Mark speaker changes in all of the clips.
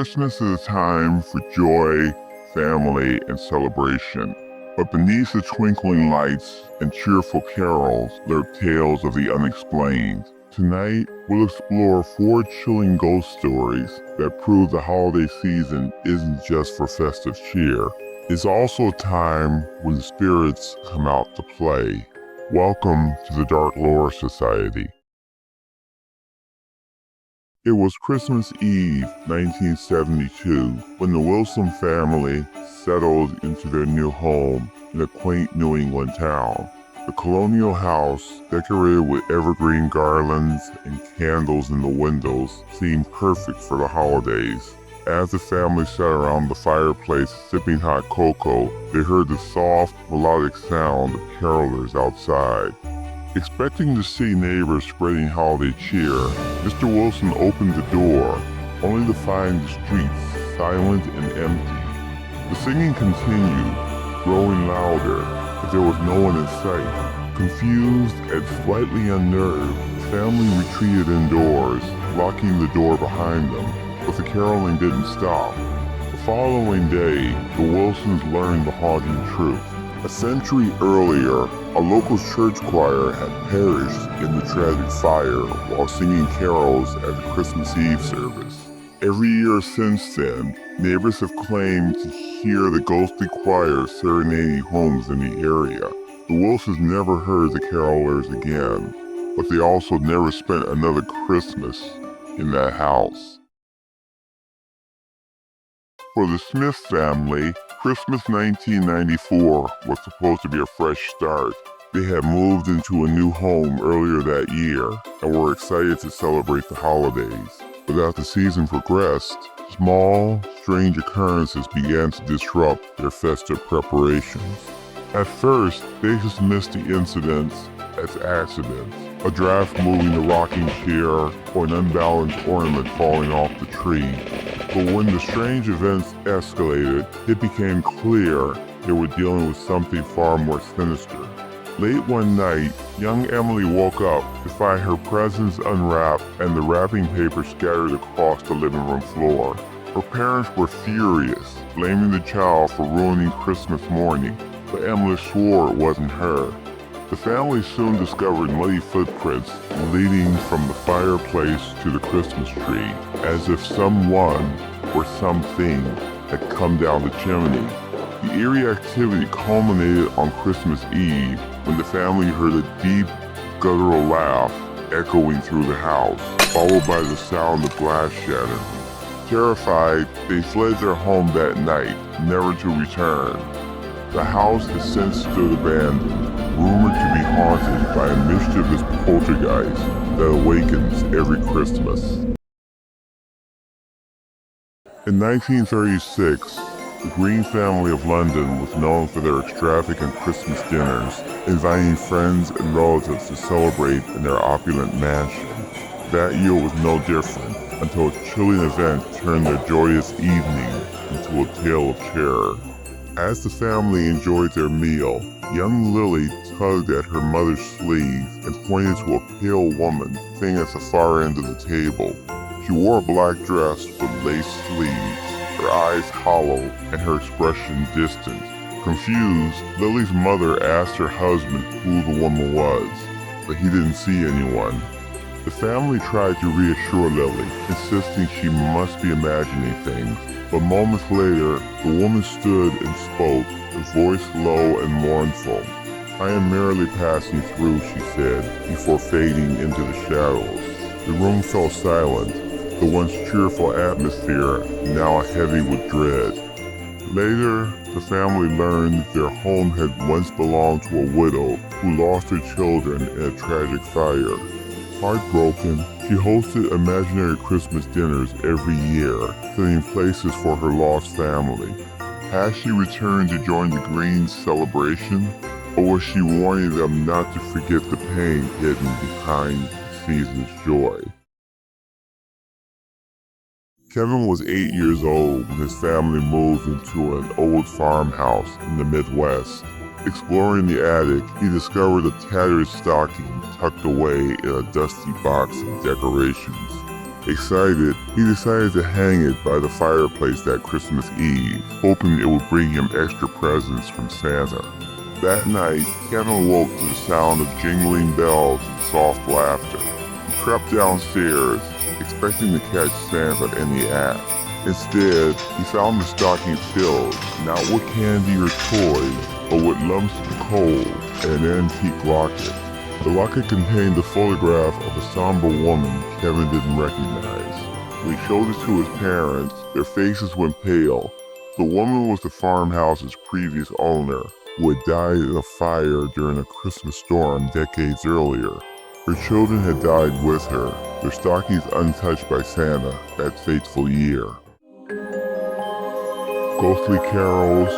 Speaker 1: Christmas is a time for joy, family, and celebration. But beneath the twinkling lights and cheerful carols lurk tales of the unexplained. Tonight, we'll explore 4 chilling ghost stories that prove the holiday season isn't just for festive cheer. It's also a time when the spirits come out to play. Welcome to the Dark Lore Society. It was Christmas Eve, 1972, when the Wilson family settled into their new home in a quaint New England town. The colonial house, decorated with evergreen garlands and candles in the windows, seemed perfect for the holidays. As the family sat around the fireplace sipping hot cocoa, they heard the soft, melodic sound of carolers outside. Expecting to see neighbors spreading holiday cheer, Mr. Wilson opened the door, only to find the streets silent and empty. The singing continued, growing louder, but there was no one in sight. Confused and slightly unnerved, the family retreated indoors, locking the door behind them, but the caroling didn't stop. The following day, the Wilsons learned the haunting truth. A century earlier, a local church choir had perished in the tragic fire while singing carols at the Christmas Eve service. Every year since then, neighbors have claimed to hear the ghostly choir serenading homes in the area. The Wilsons never heard the carolers again, but they also never spent another Christmas in that house. For the Smith family, Christmas 1994 was supposed to be a fresh start. They had moved into a new home earlier that year and were excited to celebrate the holidays. But as the season progressed, small, strange occurrences began to disrupt their festive preparations. At first, they dismissed the incidents as accidents, a draft moving the rocking chair or an unbalanced ornament falling off the tree. But when the strange events escalated, it became clear they were dealing with something far more sinister. Late one night, young Emily woke up to find her presents unwrapped and the wrapping paper scattered across the living room floor. Her parents were furious, blaming the child for ruining Christmas morning, but Emily swore it wasn't her. The family soon discovered muddy footprints leading from the fireplace to the Christmas tree, as if someone or something had come down the chimney. The eerie activity culminated on Christmas Eve when the family heard a deep, guttural laugh echoing through the house, followed by the sound of glass shattering. Terrified, they fled their home that night, never to return. The house has since stood abandoned, rumored to be haunted by a mischievous poltergeist that awakens every Christmas. In 1936, the Green family of London was known for their extravagant Christmas dinners, inviting friends and relatives to celebrate in their opulent mansion. That year was no different, until a chilling event turned their joyous evening into a tale of terror. As the family enjoyed their meal, young Lily tugged at her mother's sleeve and pointed to a pale woman sitting at the far end of the table. She wore a black dress with lace sleeves, her eyes hollow and her expression distant. Confused, Lily's mother asked her husband who the woman was, but he didn't see anyone. The family tried to reassure Lily, insisting she must be imagining things. But moments later, the woman stood and spoke, her voice low and mournful. "I am merely passing through," she said, before fading into the shadows. The room fell silent, the once cheerful atmosphere now heavy with dread. Later, the family learned their home had once belonged to a widow who lost her children in a tragic fire. Heartbroken, she hosted imaginary Christmas dinners every year, setting places for her lost family. Has she returned to join the Greens' celebration, or was she warning them not to forget the pain hidden behind the season's joy? Kevin was 8 years old when his family moved into an old farmhouse in the Midwest. Exploring the attic, he discovered a tattered stocking tucked away in a dusty box of decorations. Excited, he decided to hang it by the fireplace that Christmas Eve, hoping it would bring him extra presents from Santa. That night, Kevin awoke to the sound of jingling bells and soft laughter. He crept downstairs, expecting to catch Santa in the act. Instead, he found the stocking filled, not with candy or toys, but with lumps of coal and an antique locket. The locket contained a photograph of a somber woman Kevin didn't recognize. When he showed it to his parents, their faces went pale. The woman was the farmhouse's previous owner, who had died in a fire during a Christmas storm decades earlier. Her children had died with her, their stockings untouched by Santa that fateful year. Ghostly carols,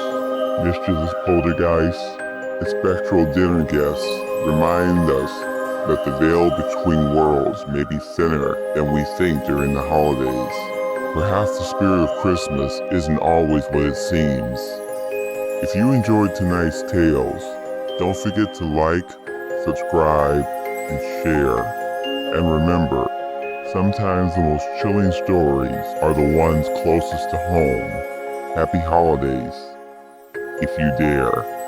Speaker 1: mischievous poltergeists, and spectral dinner guests remind us that the veil between worlds may be thinner than we think during the holidays. Perhaps the spirit of Christmas isn't always what it seems. If you enjoyed tonight's tales, don't forget to like, subscribe, and share. And remember, sometimes the most chilling stories are the ones closest to home. Happy holidays, if you dare.